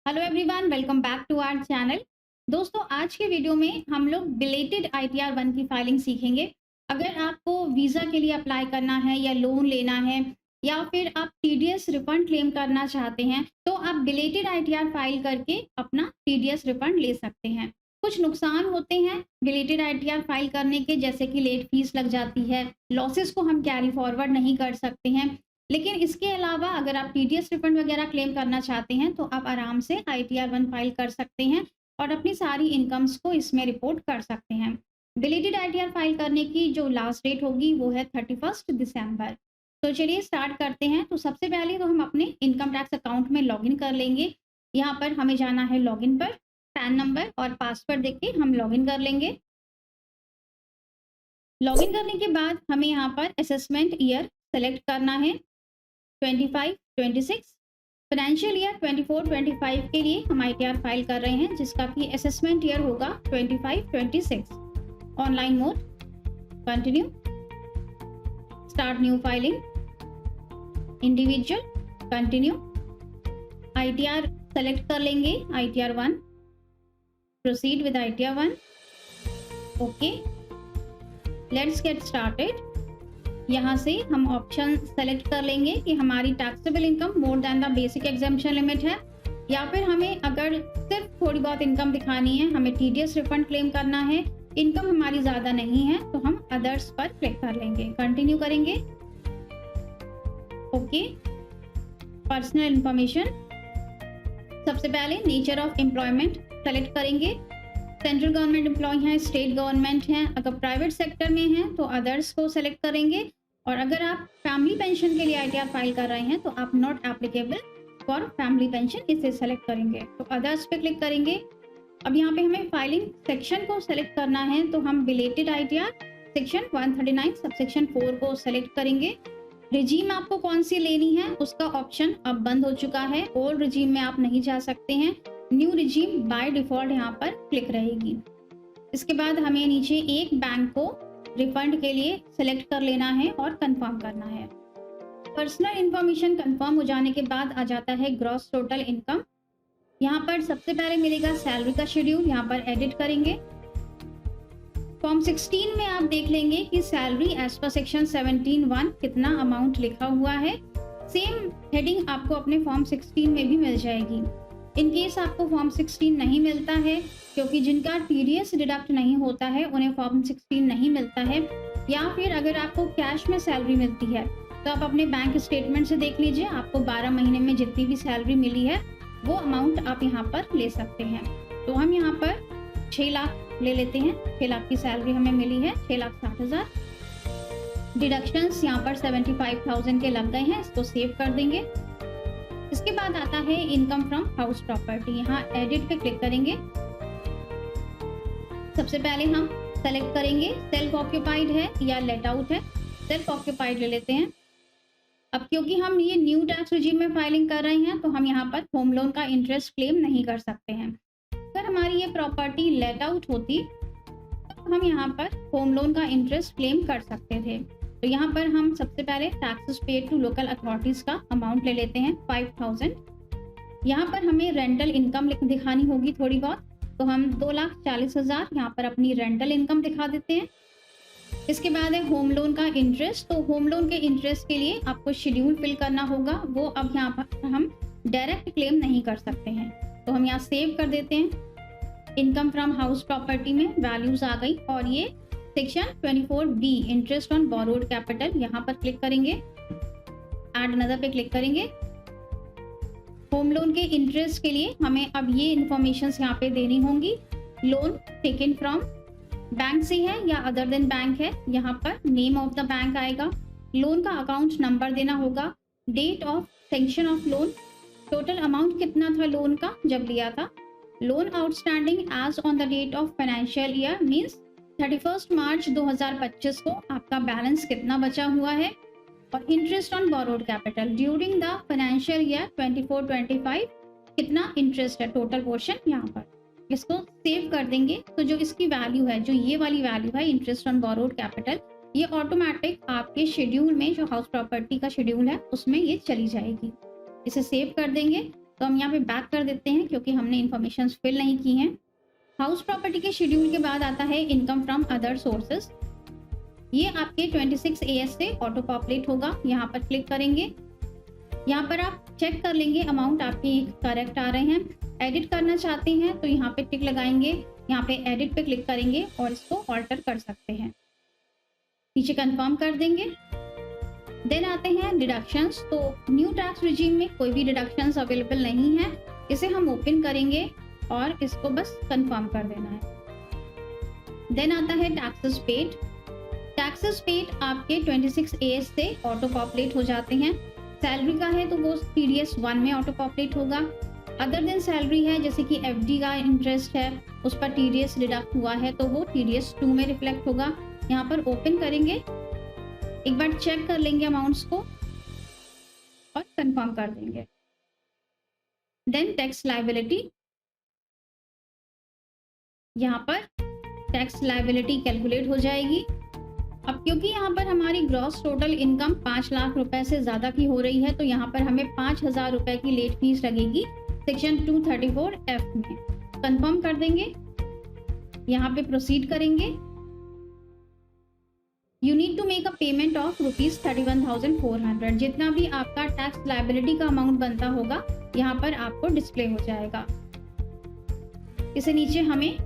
Hello everyone, welcome back to our channel. दोस्तों, आज के वीडियो में हम लोग बिलेटेड आईटीआर 1 की फाइलिंग सीखेंगे। अगर आपको वीज़ा के लिए अप्लाई करना है या लोन लेना है या फिर आप टीडीएस रिफंड क्लेम करना चाहते हैं, तो आप बिलेटेड आईटीआर फाइल करके अपना टीडीएस रिफंड ले सकते हैं। कुछ नुकसान होते हैं बिलेटेड आईटीआर फाइल करने के, जैसे कि लेट फीस लग जाती है, लॉसेस को हम कैरी फॉरवर्ड नहीं कर सकते हैं। लेकिन इसके अलावा अगर आप टीडीएस रिफंड वगैरह क्लेम करना चाहते हैं तो आप आराम से आईटीआर 1 फाइल कर सकते हैं और अपनी सारी इनकम्स को इसमें रिपोर्ट कर सकते हैं। डिलीटेड आईटीआर फाइल करने की जो लास्ट डेट होगी वो है 31 दिसंबर। तो चलिए स्टार्ट करते हैं। तो सबसे पहले तो हम अपने इनकम टैक्स अकाउंट में लॉगिन कर लेंगे। यहाँ पर हमें जाना है लॉगिन पर, पैन नंबर और पासवर्ड देख के हम लॉगिन कर लेंगे। लॉगिन करने के बाद हमें यहाँ पर असेसमेंट ईयर सेलेक्ट करना है 25-26। फाइनेंशियल ईयर 24-25 के लिए हम आईटीआर फाइल कर रहे हैं, जिसका कि असेसमेंट ईयर होगा 25-26। Online mode, continue, start new filing, individual, continue. ITR select कर लेंगे, ITR 1, proceed with ITR 1, okay. Let's get started. यहाँ से हम ऑप्शन सेलेक्ट कर लेंगे कि हमारी taxable income more than the basic exemption limit है, या फिर हमें अगर सिर्फ थोड़ी बहुत इनकम दिखानी है, हमें टीडीएस रिफंड क्लेम करना है, इनकम हमारी ज़्यादा नहीं है, तो हम अदर्स पर क्लिक कर लेंगे, कंटिन्यू करेंगे, ओके। पर्सनल इंफॉर्मेशन, सबसे पहले नेचर ऑफ एम्प्लॉयमेंट सेलेक्ट करेंगे। सेंट्रल गवर्नमेंट एम्प्लॉय हैं, स्टेट गवर्नमेंट हैं, अगर प्राइवेट सेक्टर में हैं तो अदर्स को सेलेक्ट करेंगे। और अगर आप फैमिली पेंशन के लिए आईटीआर फाइल कर रहे हैं तो आप not applicable for family pension, इसे सेलेक्ट करेंगे, तो अदर्स पे क्लिक करेंगे। अब यहाँ पे हमें फाइलिंग सेक्शन को सेलेक्ट करना है, तो हम बिलेटेड आईटीआर सेक्शन 139 सबसेक्शन 4 को सेलेक्ट करेंगे। रिजीम आपको कौन सी लेनी है उसका ऑप्शन अब बंद हो चुका है, ओल्ड रिजीम में आप नहीं जा सकते हैं, न्यू रिजीम बाय डिफॉल्ट यहाँ पर क्लिक रहेगी। इसके बाद हमें नीचे एक बैंक को रिफंड के लिए सेलेक्ट कर लेना है और कंफर्म करना है। पर्सनल इंफॉर्मेशन कंफर्म हो जाने के बाद आ जाता है ग्रॉस टोटल इनकम। यहाँ पर सबसे पहले मिलेगा सैलरी का शेड्यूल, यहाँ पर एडिट करेंगे। फॉर्म 16 में आप देख लेंगे कि सैलरी एज पर सेक्शन 17(1) कितना अमाउंट लिखा हुआ है। सेम हेडिंग आपको अपने फॉर्म 16 में भी मिल जाएगी। इन केस आपको फॉर्म 16 नहीं मिलता है, क्योंकि जिनका टीडीएस डिडक्ट नहीं होता है उन्हें फॉर्म 16 नहीं मिलता है, या फिर अगर आपको कैश में सैलरी मिलती है तो आप अपने बैंक स्टेटमेंट से देख लीजिए, आपको 12 महीने में जितनी भी सैलरी मिली है वो अमाउंट आप यहाँ पर ले सकते हैं। तो हम यहाँ पर 6 लाख ले लेते हैं। 6 लाख की सैलरी हमें मिली है, 6,60,000। डिडक्शंस यहाँ पर 75,000 के लग गए हैं, इसको सेव कर देंगे। इसके बाद आता है इनकम फ्रॉम हाउस प्रॉपर्टी, यहाँ एडिट पे क्लिक करेंगे। सबसे पहले हम सेलेक्ट करेंगे सेल्फ ऑक्यूपाइड है या लेट आउट है। सेल्फ ऑक्यूपाइड ले लेते हैं। अब क्योंकि हम ये न्यू टैक्स रिजीम में फाइलिंग कर रहे हैं तो हम यहाँ पर होम लोन का इंटरेस्ट क्लेम नहीं कर सकते हैं। अगर हमारी ये प्रॉपर्टी लेट आउट होती तो हम यहाँ पर होम लोन का इंटरेस्ट क्लेम कर सकते थे। तो यहाँ पर हम सबसे पहले taxes paid to local authorities का अमाउंट ले लेते हैं 5,000। यहाँ पर हमें रेंटल इनकम दिखानी होगी थोड़ी बहुत, तो हम 2,40,000 यहाँ पर अपनी रेंटल इनकम दिखा देते हैं। इसके बाद है होम लोन का इंटरेस्ट। तो होम लोन के इंटरेस्ट के लिए आपको शेड्यूल फिल करना होगा, वो अब यहाँ पर हम डायरेक्ट क्लेम नहीं कर सकते हैं, तो हम यहाँ सेव कर देते हैं। इनकम फ्रॉम हाउस प्रॉपर्टी में वैल्यूज आ गई और ये section 24B interest on borrowed capital, यहाँ पर क्लिक करेंगे, ऐड अनदर पे क्लिक करेंगे। होम लोन के इंटरेस्ट के लिए हमें अब ये इंफॉर्मेशन यहाँ पे देनी होंगी। लोन टेकन फ्रॉम बैंक से है या अदर देन बैंक है, यहाँ पर नेम ऑफ द बैंक आएगा, लोन का अकाउंट नंबर देना होगा, date of sanction of loan, total amount कितना था लोन का जब लिया था, loan outstanding as on the date of financial year means 31 March 2025 को आपका बैलेंस कितना बचा हुआ है, और interest on borrowed capital during the financial year 24-25 कितना इंटरेस्ट है, टोटल पोर्शन यहाँ पर। इसको सेव कर देंगे। तो जो इसकी वैल्यू है, जो ये वाली वैल्यू है इंटरेस्ट ऑन बोरोड कैपिटल, ये ऑटोमेटिक आपके शेड्यूल में, जो हाउस प्रॉपर्टी का शेड्यूल है उसमें ये चली जाएगी। इसे सेव कर देंगे। तो हम यहाँ पे बैक कर देते हैं क्योंकि हमने इन्फॉर्मेशन फिल नहीं की हैं। हाउस प्रॉपर्टी के शेड्यूल के बाद आता है इनकम फ्रॉम अदर सोर्सेज। ये आपके 26 AS से ऑटो पॉपुलेट होगा। यहाँ पर क्लिक करेंगे, यहाँ पर आप चेक कर लेंगे अमाउंट आपके करेक्ट आ रहे हैं। एडिट करना चाहते हैं तो यहाँ पे टिक लगाएंगे, यहाँ पे एडिट पे क्लिक करेंगे और इसको ऑल्टर कर सकते हैं। नीचे कंफर्म कर देंगे। देन आते हैं डिडक्शंस। तो न्यू टैक्स रिजीम में कोई भी डिडक्शंस अवेलेबल नहीं है। इसे हम ओपन करेंगे और इसको बस कंफर्म कर देना है। देन आता है टैक्सेस पेड। टैक्सेस पेड आपके 26 AS से ऑटो पॉपुलेट हो जाते हैं। सैलरी का है तो वो TDS 1 में ऑटो पॉपुलेट होगा। अदर देन सैलरी है जैसे कि FD का इंटरेस्ट है उस पर TDS डिडक्ट हुआ है तो वो TDS 2 में रिफ्लेक्ट होगा। यहाँ पर ओपन करेंगे, एक बार चेक कर लेंगे अमाउंट्स को और कंफर्म कर देंगे। देन टैक्स लायबिलिटी, यहाँ पर टैक्स लायबिलिटी कैलकुलेट हो जाएगी। अब क्योंकि यहाँ पर हमारी ग्रॉस टोटल इनकम 5 लाख रुपए से ज़्यादा की हो रही है तो यहाँ पर हमें 5,000 रुपए की लेट फीस लगेगी सेक्शन 234F में। कंफर्म कर देंगे, यहाँ पे प्रोसीड करेंगे। You need to make a payment of ₹31,400। जितना भी आपका टैक्स लायबिलिटी का अमाउंट बनता होगा यहाँ पर आपको डिस्प्ले हो जाएगा। इसे नीचे हमें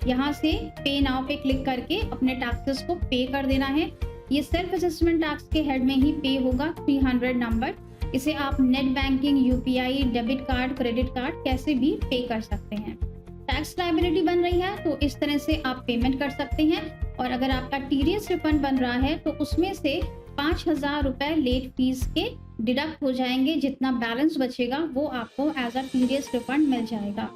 यहाँ से पे नाउ पे क्लिक करके अपने टैक्सेस को पे कर देना है। ये सेल्फ असेसमेंट टैक्स के हेड में ही पे होगा 300 नंबर। इसे आप net banking, UPI, debit card, credit card कैसे भी पे कर सकते हैं। टैक्स लायबिलिटी बन रही है तो इस तरह से आप पेमेंट कर सकते हैं। और अगर आपका TDS रिफंड बन रहा है तो उसमें से 5,000 रुपए लेट फीस के डिडक्ट हो जाएंगे। जितना बैलेंस बचेगा वो आपको एज अ TDS रिफंड मिल जाएगा।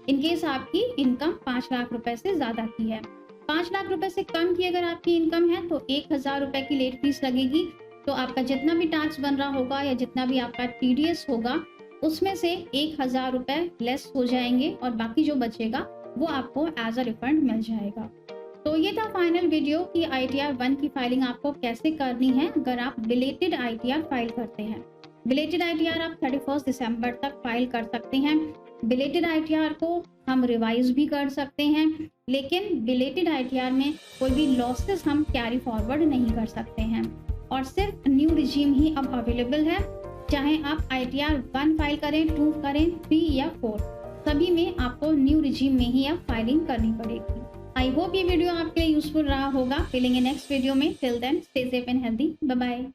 इनकेस आपकी इनकम 5 लाख रुपए से ज्यादा की है। 5 लाख रुपए से कम की अगर आपकी इनकम है तो 1,000 रुपए की लेट फीस लगेगी। तो आपका जितना भी टैक्स बन रहा होगा या जितना भी आपका TDS होगा उसमें से 1,000 रुपए लेस हो जाएंगे और बाकी जो बचेगा वो आपको एज अ रिफंड मिल जाएगा। तो ये था फाइनल वीडियो कि ITR 1 की फाइलिंग आपको कैसे करनी है अगर आप बिलेटेड ITR फाइल करते हैं। बिलेटेड ITR आप 31 दिसंबर तक फाइल कर सकते हैं। बिलेटेड ITR को हम रिवाइज भी कर सकते हैं, लेकिन बिलेटेड ITR में कोई भी लॉसेस हम कैरी फॉरवर्ड नहीं कर सकते हैं और सिर्फ न्यू रिजीम ही अब अवेलेबल है। चाहे आप ITR 1 फाइल करें, 2 करें, 3 या 4, सभी में आपको न्यू रिजीम में ही अब फाइलिंग करनी पड़ेगी। आई होप ये वीडियो आपके लिए यूजफुल रहा होगा। मिलेंगे नेक्स्ट वीडियो में। Till then stay safe and healthy. Bye bye.